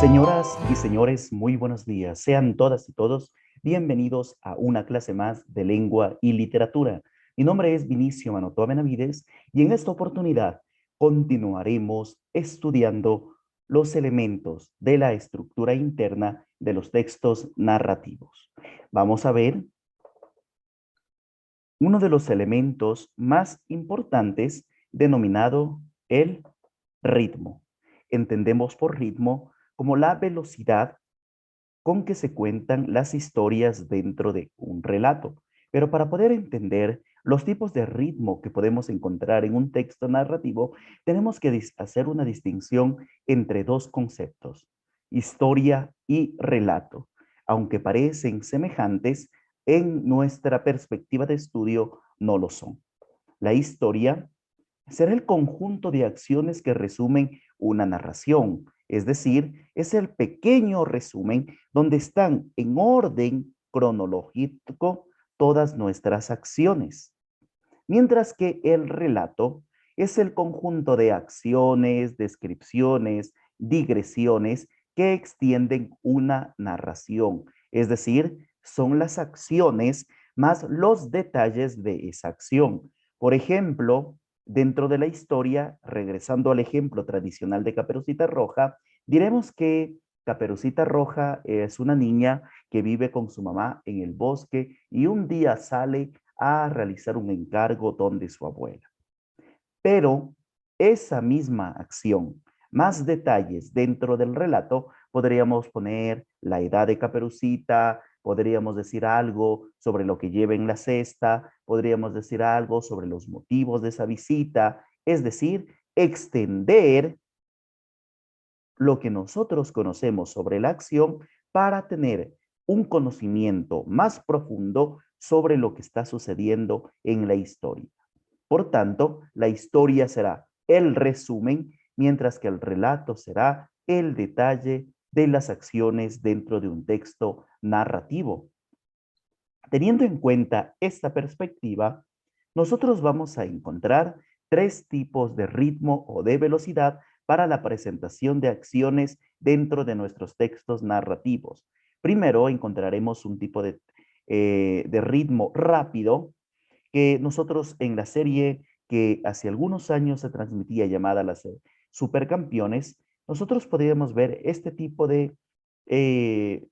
Señoras y señores, muy buenos días. Sean todas y todos bienvenidos a una clase más de lengua y literatura. Mi nombre es Vinicio Manotoa Benavides y en esta oportunidad continuaremos estudiando los elementos de la estructura interna de los textos narrativos. Vamos a ver uno de los elementos más importantes denominado el ritmo. Entendemos por ritmo como la velocidad con que se cuentan las historias dentro de un relato. Pero para poder entender los tipos de ritmo que podemos encontrar en un texto narrativo, tenemos que hacer una distinción entre dos conceptos, historia y relato. Aunque parecen semejantes, en nuestra perspectiva de estudio no lo son. La historia será el conjunto de acciones que resumen una narración, es decir, es el pequeño resumen donde están en orden cronológico todas nuestras acciones. Mientras que el relato es el conjunto de acciones, descripciones, digresiones que extienden una narración, es decir, son las acciones más los detalles de esa acción. Por ejemplo, dentro de la historia, regresando al ejemplo tradicional de Caperucita Roja, diremos que Caperucita Roja es una niña que vive con su mamá en el bosque y un día sale a realizar un encargo donde su abuela. Pero esa misma acción, más detalles dentro del relato, podríamos poner la edad de Caperucita, podríamos decir algo sobre lo que lleva en la cesta, podríamos decir algo sobre los motivos de esa visita, es decir, extender lo que nosotros conocemos sobre la acción para tener un conocimiento más profundo sobre lo que está sucediendo en la historia. Por tanto, la historia será el resumen, mientras que el relato será el detalle de las acciones dentro de un texto narrativo. Teniendo en cuenta esta perspectiva, nosotros vamos a encontrar tres tipos de ritmo o de velocidad para la presentación de acciones dentro de nuestros textos narrativos. Primero encontraremos un tipo de ritmo rápido que nosotros en la serie que hace algunos años se transmitía llamada las Supercampeones, nosotros podríamos ver este tipo de eh,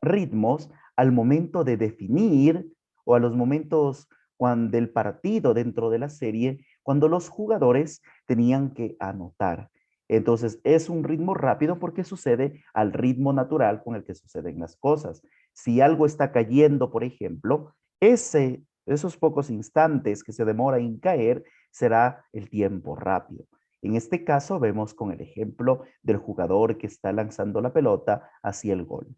ritmos al momento de definir o a los momentos cuando el partido dentro de la serie, cuando los jugadores tenían que anotar. Entonces es un ritmo rápido porque sucede al ritmo natural con el que suceden las cosas. Si algo está cayendo, por ejemplo, esos pocos instantes que se demora en caer será el tiempo rápido. En este caso vemos con el ejemplo del jugador que está lanzando la pelota hacia el gol.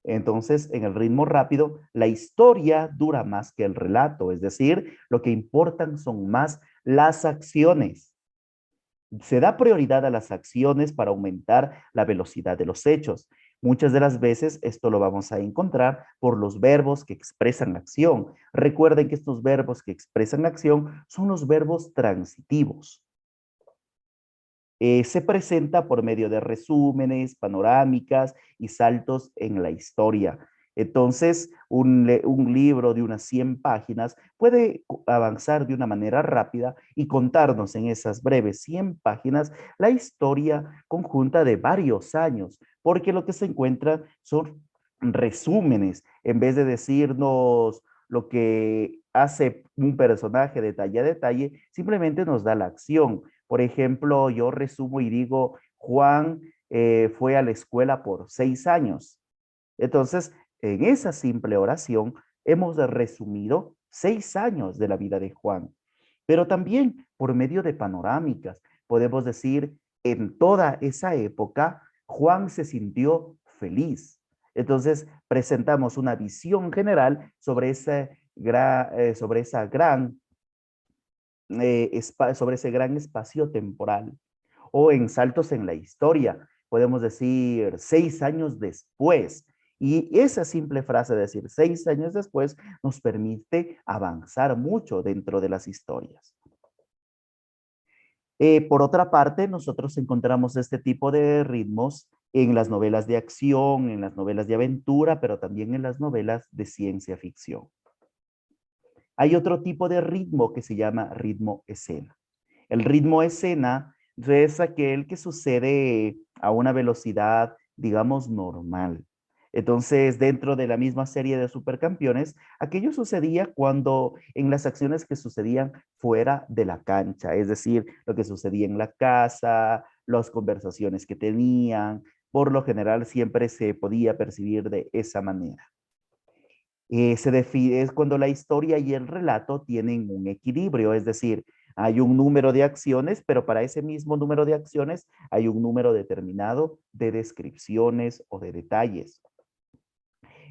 Entonces, en el ritmo rápido, la historia dura más que el relato, es decir, lo que importan son más las acciones. Se da prioridad a las acciones para aumentar la velocidad de los hechos. Muchas de las veces esto lo vamos a encontrar por los verbos que expresan acción. Recuerden que estos verbos que expresan acción son los verbos transitivos. Se presenta por medio de resúmenes, panorámicas y saltos en la historia. Entonces, un libro de unas 100 páginas puede avanzar de una manera rápida y contarnos en esas breves 100 páginas la historia conjunta de varios años, porque lo que se encuentra son resúmenes, en vez de decirnos lo que hace un personaje detalle a detalle, simplemente nos da la acción. Por ejemplo, yo resumo y digo, Juan fue a la escuela por 6 años. Entonces, en esa simple oración hemos resumido 6 años de la vida de Juan. Pero también por medio de panorámicas, podemos decir, en toda esa época, Juan se sintió feliz. Entonces, presentamos una visión general sobre sobre ese gran espacio temporal. O en saltos en la historia, podemos decir 6 años después. Y esa simple frase de decir 6 años después nos permite avanzar mucho dentro de las historias. Por otra parte, nosotros encontramos este tipo de ritmos en las novelas de acción, en las novelas de aventura, pero también en las novelas de ciencia ficción. Hay otro tipo de ritmo que se llama ritmo escena. El ritmo escena es aquel que sucede a una velocidad, digamos, normal. Entonces, dentro de la misma serie de supercampeones, aquello sucedía cuando en las acciones que sucedían fuera de la cancha, es decir, lo que sucedía en la casa, las conversaciones que tenían, por lo general siempre se podía percibir de esa manera. Se define es cuando la historia y el relato tienen un equilibrio, es decir, hay un número de acciones, pero para ese mismo número de acciones hay un número determinado de descripciones o de detalles.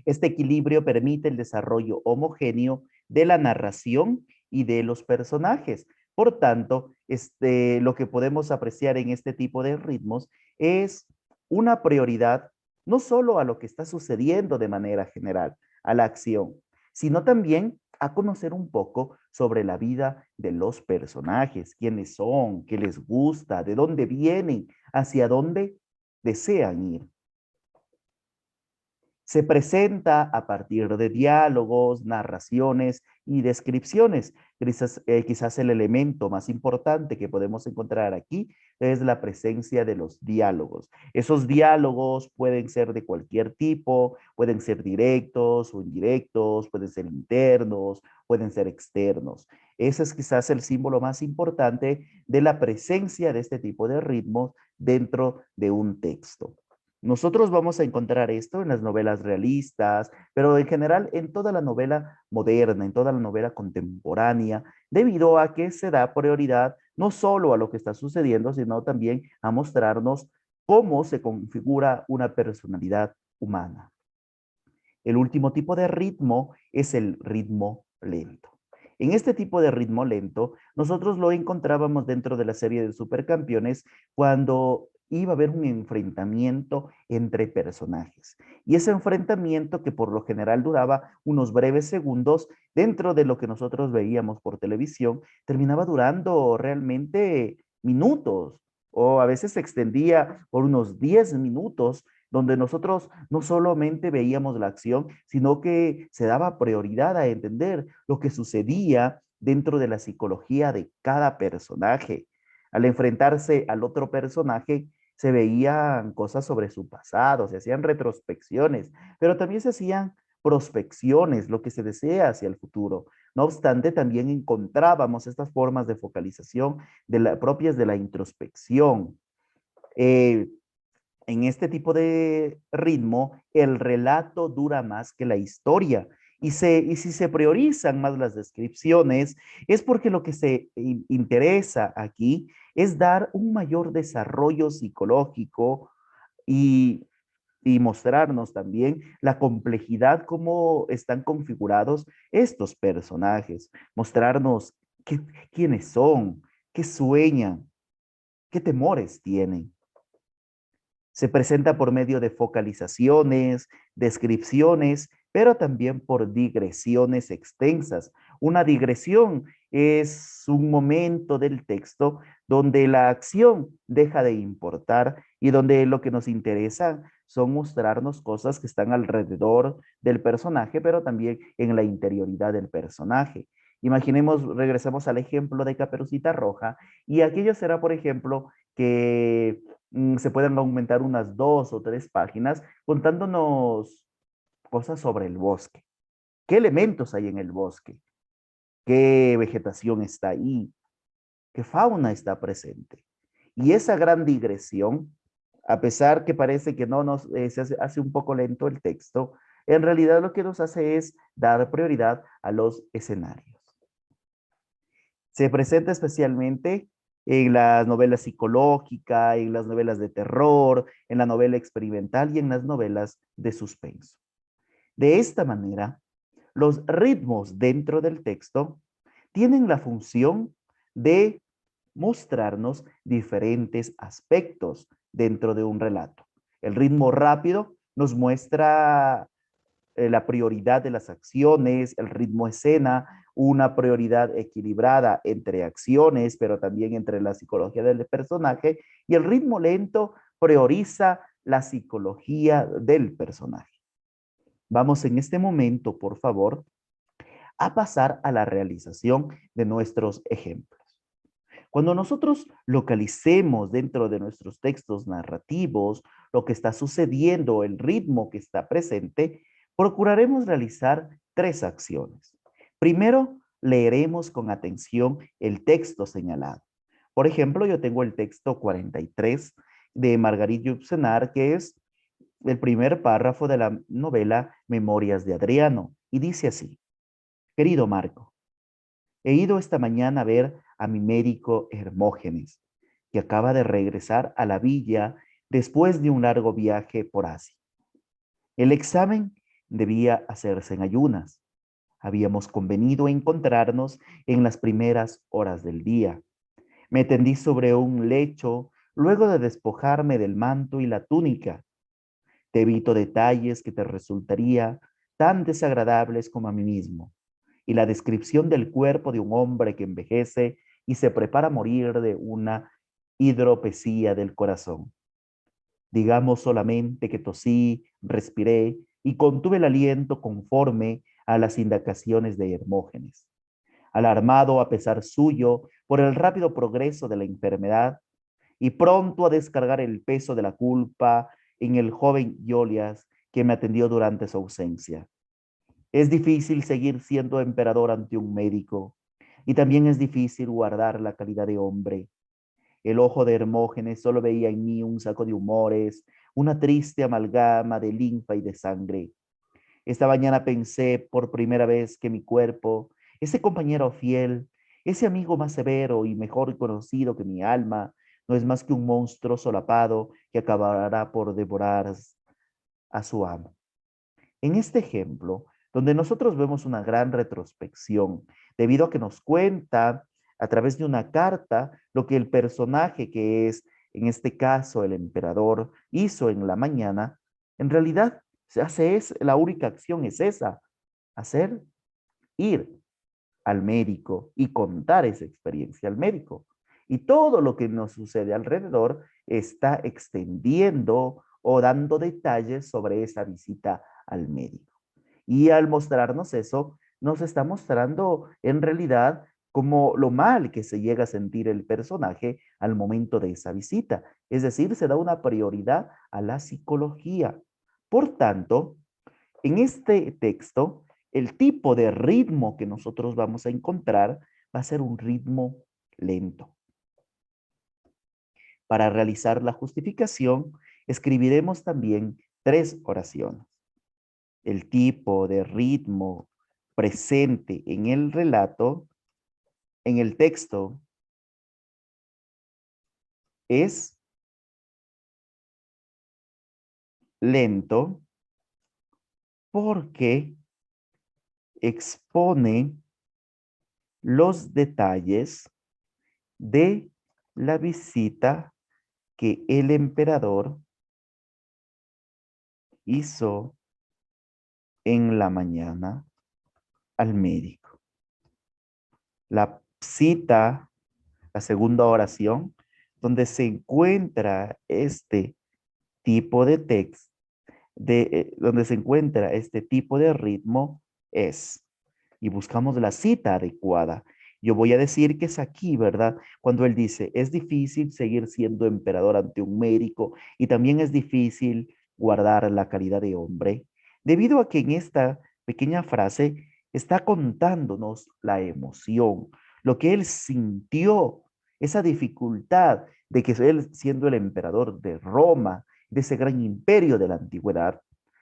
Este equilibrio permite el desarrollo homogéneo de la narración y de los personajes. Por tanto, lo que podemos apreciar en este tipo de ritmos es una prioridad no solo a lo que está sucediendo de manera general, a la acción, sino también a conocer un poco sobre la vida de los personajes, quiénes son, qué les gusta, de dónde vienen, hacia dónde desean ir. Se presenta a partir de diálogos, narraciones y descripciones. Quizás el elemento más importante que podemos encontrar aquí es la presencia de los diálogos. Esos diálogos pueden ser de cualquier tipo, pueden ser directos o indirectos, pueden ser internos, pueden ser externos. Ese es quizás el símbolo más importante de la presencia de este tipo de ritmos dentro de un texto. Nosotros vamos a encontrar esto en las novelas realistas, pero en general en toda la novela moderna, en toda la novela contemporánea, debido a que se da prioridad no solo a lo que está sucediendo, sino también a mostrarnos cómo se configura una personalidad humana. El último tipo de ritmo es el ritmo lento. En este tipo de ritmo lento, nosotros lo encontrábamos dentro de la serie de Supercampeones cuando iba a haber un enfrentamiento entre personajes. Y ese enfrentamiento que por lo general duraba unos breves segundos dentro de lo que nosotros veíamos por televisión, terminaba durando realmente minutos o a veces se extendía por unos 10 minutos donde nosotros no solamente veíamos la acción, sino que se daba prioridad a entender lo que sucedía dentro de la psicología de cada personaje. Al enfrentarse al otro personaje, se veían cosas sobre su pasado, se hacían retrospecciones, pero también se hacían prospecciones, lo que se desea hacia el futuro. No obstante, también encontrábamos estas formas de focalización propias de la introspección. Eh, en este tipo de ritmo, el relato dura más que la historia. Y si se priorizan más las descripciones, es porque lo que se interesa aquí es dar un mayor desarrollo psicológico y, y mostrarnos también la complejidad, cómo están configurados estos personajes, mostrarnos quiénes son, qué sueñan, qué temores tienen. Se presenta por medio de focalizaciones, descripciones, pero también por digresiones extensas. Una digresión es un momento del texto donde la acción deja de importar y donde lo que nos interesa son mostrarnos cosas que están alrededor del personaje, pero también en la interioridad del personaje. Imaginemos, regresemos al ejemplo de Caperucita Roja, y aquello será, por ejemplo, que se pueden aumentar unas 2 o 3 páginas contándonos cosas sobre el bosque. ¿Qué elementos hay en el bosque? ¿Qué vegetación está ahí? ¿Qué fauna está presente? Y esa gran digresión, a pesar que parece que no nos hace un poco lento el texto, en realidad lo que nos hace es dar prioridad a los escenarios. Se presenta especialmente en las novelas psicológicas, en las novelas de terror, en la novela experimental y en las novelas de suspenso. De esta manera, los ritmos dentro del texto tienen la función de mostrarnos diferentes aspectos dentro de un relato. El ritmo rápido nos muestra la prioridad de las acciones, el ritmo escena, una prioridad equilibrada entre acciones, pero también entre la psicología del personaje, y el ritmo lento prioriza la psicología del personaje. Vamos en este momento, por favor, a pasar a la realización de nuestros ejemplos. Cuando nosotros localicemos dentro de nuestros textos narrativos lo que está sucediendo, el ritmo que está presente, procuraremos realizar tres acciones. Primero, leeremos con atención el texto señalado. Por ejemplo, yo tengo el texto 43 de Margarit Yourcenar, que es el primer párrafo de la novela Memorias de Adriano, y dice así: Querido Marco, he ido esta mañana a ver a mi médico Hermógenes, que acaba de regresar a la villa después de un largo viaje por Asia. El examen debía hacerse en ayunas. Habíamos convenido encontrarnos en las primeras horas del día. Me tendí sobre un lecho luego de despojarme del manto y la túnica. Te evito detalles que te resultaría tan desagradables como a mí mismo, y la descripción del cuerpo de un hombre que envejece y se prepara a morir de una hidropesía del corazón. Digamos solamente que tosí, respiré y contuve el aliento conforme a las indicaciones de Hermógenes. Alarmado a pesar suyo por el rápido progreso de la enfermedad y pronto a descargar el peso de la culpa en el joven Iolias que me atendió durante su ausencia. Es difícil seguir siendo emperador ante un médico, y también es difícil guardar la calidad de hombre. El ojo de Hermógenes solo veía en mí un saco de humores, una triste amalgama de linfa y de sangre. Esta mañana pensé por primera vez que mi cuerpo, ese compañero fiel, ese amigo más severo y mejor conocido que mi alma, no es más que un monstruo solapado que acabará por devorar a su amo. En este ejemplo, donde nosotros vemos una gran retrospección, debido a que nos cuenta a través de una carta lo que el personaje que es, en este caso, el emperador, hizo en la mañana, en realidad la única acción es esa: hacer, ir al médico y contar esa experiencia al médico. Y todo lo que nos sucede alrededor está extendiendo o dando detalles sobre esa visita al médico. Y al mostrarnos eso, nos está mostrando en realidad como lo mal que se llega a sentir el personaje al momento de esa visita. Es decir, se da una prioridad a la psicología. Por tanto, en este texto, el tipo de ritmo que nosotros vamos a encontrar va a ser un ritmo lento. Para realizar la justificación, escribiremos también tres oraciones. El tipo de ritmo presente en el relato, en el texto, es lento porque expone los detalles de la visita que el emperador hizo en la mañana al médico. La cita, la segunda oración, donde se encuentra este tipo de texto, donde se encuentra este tipo de ritmo es, y buscamos la cita adecuada. Yo voy a decir que es aquí, ¿verdad? Cuando él dice, es difícil seguir siendo emperador ante un médico y también es difícil guardar la calidad de hombre, debido a que en esta pequeña frase está contándonos la emoción, lo que él sintió, esa dificultad de que él, siendo el emperador de Roma, de ese gran imperio de la antigüedad,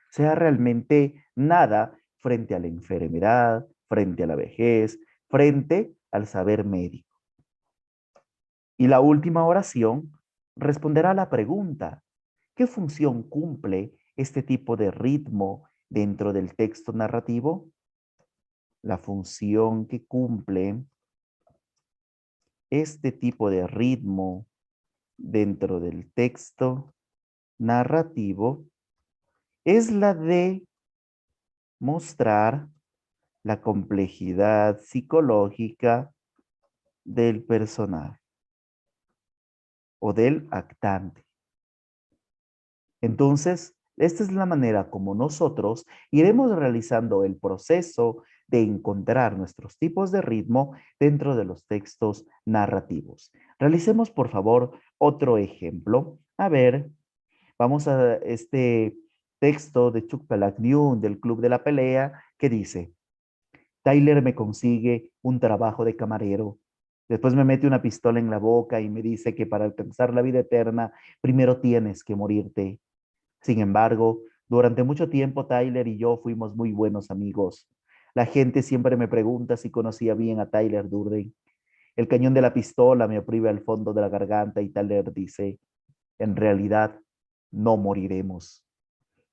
sea realmente nada frente a la enfermedad, frente a la vejez, frente al saber médico. Y la última oración responderá a la pregunta: ¿qué función cumple este tipo de ritmo dentro del texto narrativo? La función que cumple este tipo de ritmo dentro del texto narrativo es la de mostrar la complejidad psicológica del personaje o del actante. Entonces, esta es la manera como nosotros iremos realizando el proceso de encontrar nuestros tipos de ritmo dentro de los textos narrativos. Realicemos, por favor, otro ejemplo. A ver, vamos a este texto de Chuck Palahniuk del Club de la Pelea que dice: Tyler me consigue un trabajo de camarero. Después me mete una pistola en la boca y me dice que para alcanzar la vida eterna, primero tienes que morirte. Sin embargo, durante mucho tiempo Tyler y yo fuimos muy buenos amigos. La gente siempre me pregunta si conocía bien a Tyler Durden. El cañón de la pistola me oprime al fondo de la garganta y Tyler dice: en realidad, no moriremos.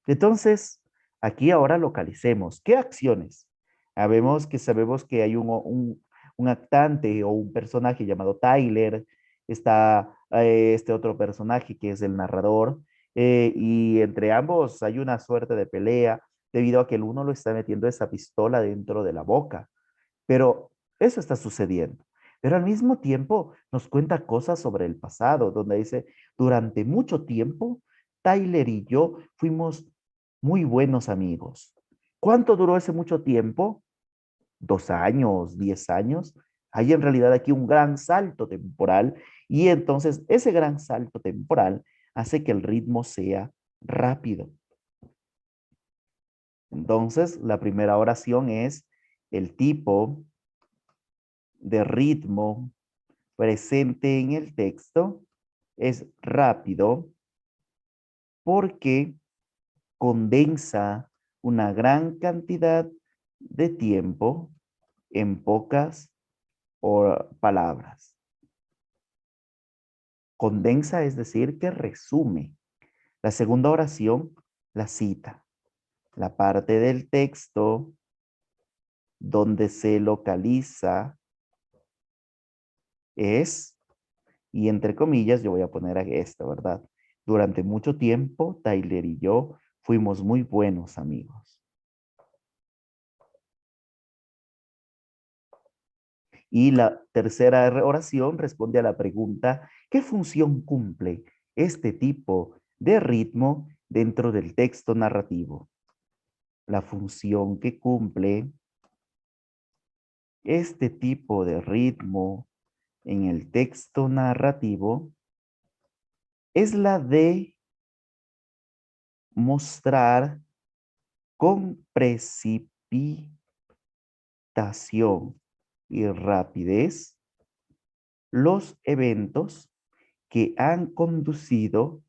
Entonces, aquí ahora localicemos. ¿Qué acciones? Sabemos que hay un actante o un personaje llamado Tyler. Está este otro personaje que es el narrador. Y entre ambos hay una suerte de pelea debido a que el uno lo está metiendo esa pistola dentro de la boca. Pero eso está sucediendo. Pero al mismo tiempo nos cuenta cosas sobre el pasado, donde dice: durante mucho tiempo, Tyler y yo fuimos muy buenos amigos. ¿Cuánto duró ese mucho tiempo? 2 años, 10 años. Hay en realidad aquí un gran salto temporal y entonces ese gran salto temporal hace que el ritmo sea rápido. Entonces, la primera oración es: el tipo de ritmo presente en el texto es rápido porque condensa una gran cantidad de tiempo en pocas palabras. Condensa es decir que resume. La segunda oración la cita. La parte del texto donde se localiza es, y entre comillas yo voy a poner esto, ¿verdad? Durante mucho tiempo, Tyler y yo fuimos muy buenos amigos. Y la tercera oración responde a la pregunta: ¿qué función cumple este tipo de ritmo dentro del texto narrativo? La función que cumple este tipo de ritmo en el texto narrativo es la de mostrar con precipitación y rapidez los eventos que han conducido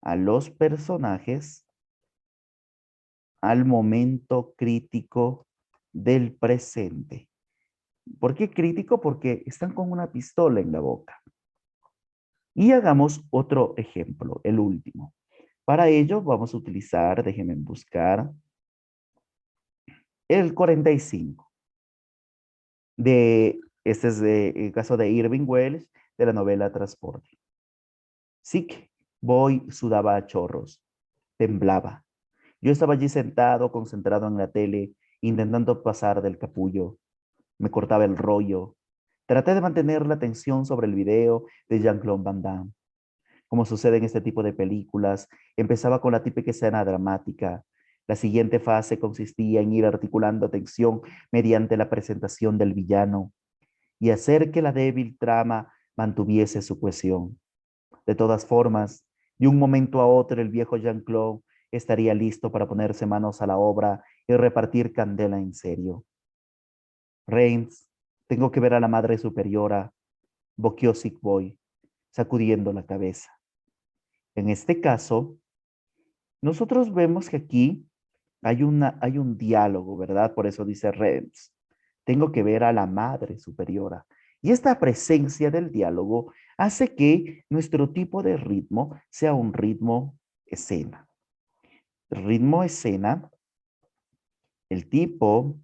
a los personajes al momento crítico del presente. ¿Por qué crítico? Porque están con una pistola en la boca. Y hagamos otro ejemplo, el último. Para ello vamos a utilizar, déjenme buscar, el 45. Este es el caso de Irving Welsh de la novela Transporte. Sick Boy sudaba a chorros, temblaba. Yo estaba allí sentado, concentrado en la tele, intentando pasar del capullo. Me cortaba el rollo. Traté de mantener la atención sobre el video de Jean-Claude Van Damme. Como sucede en este tipo de películas, empezaba con la típica escena dramática. La siguiente fase consistía en ir articulando tensión mediante la presentación del villano y hacer que la débil trama mantuviese su cohesión. De todas formas, de un momento a otro el viejo Jean-Claude estaría listo para ponerse manos a la obra y repartir candela en serio. Reigns, tengo que ver a la madre superiora, boqueó Sick Boy, sacudiendo la cabeza. En este caso, nosotros vemos que aquí hay un diálogo, ¿verdad? Por eso dice Reigns, tengo que ver a la madre superiora. Y esta presencia del diálogo hace que nuestro tipo de ritmo sea un ritmo escena. Ritmo escena, el tipo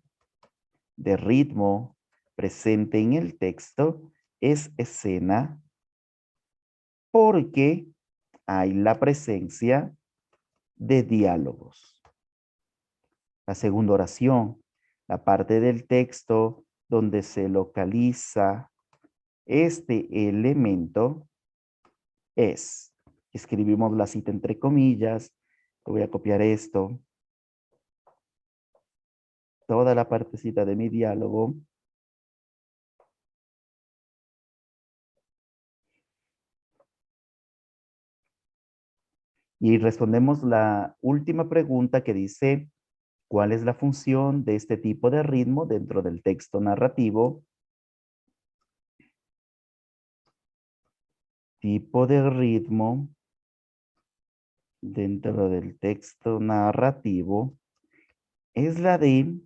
de ritmo presente en el texto es escena porque hay la presencia de diálogos. La segunda oración. La parte del texto donde se localiza este elemento es, escribimos la cita entre comillas, voy a copiar esto, toda la partecita de mi diálogo, y respondemos la última pregunta que dice, ¿cuál es la función de este tipo de ritmo dentro del texto narrativo? Tipo de ritmo dentro del texto narrativo es la de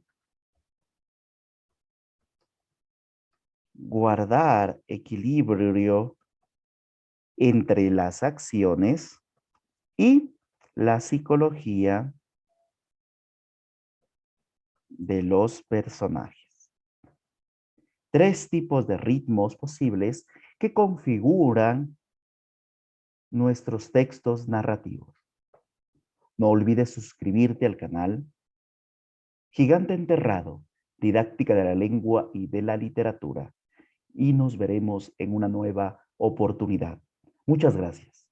guardar equilibrio entre las acciones y la psicología de los personajes. Tres tipos de ritmos posibles que configuran nuestros textos narrativos. No olvides suscribirte al canal Gigante Enterrado, Didáctica de la Lengua y de la Literatura, y nos veremos en una nueva oportunidad. Muchas gracias.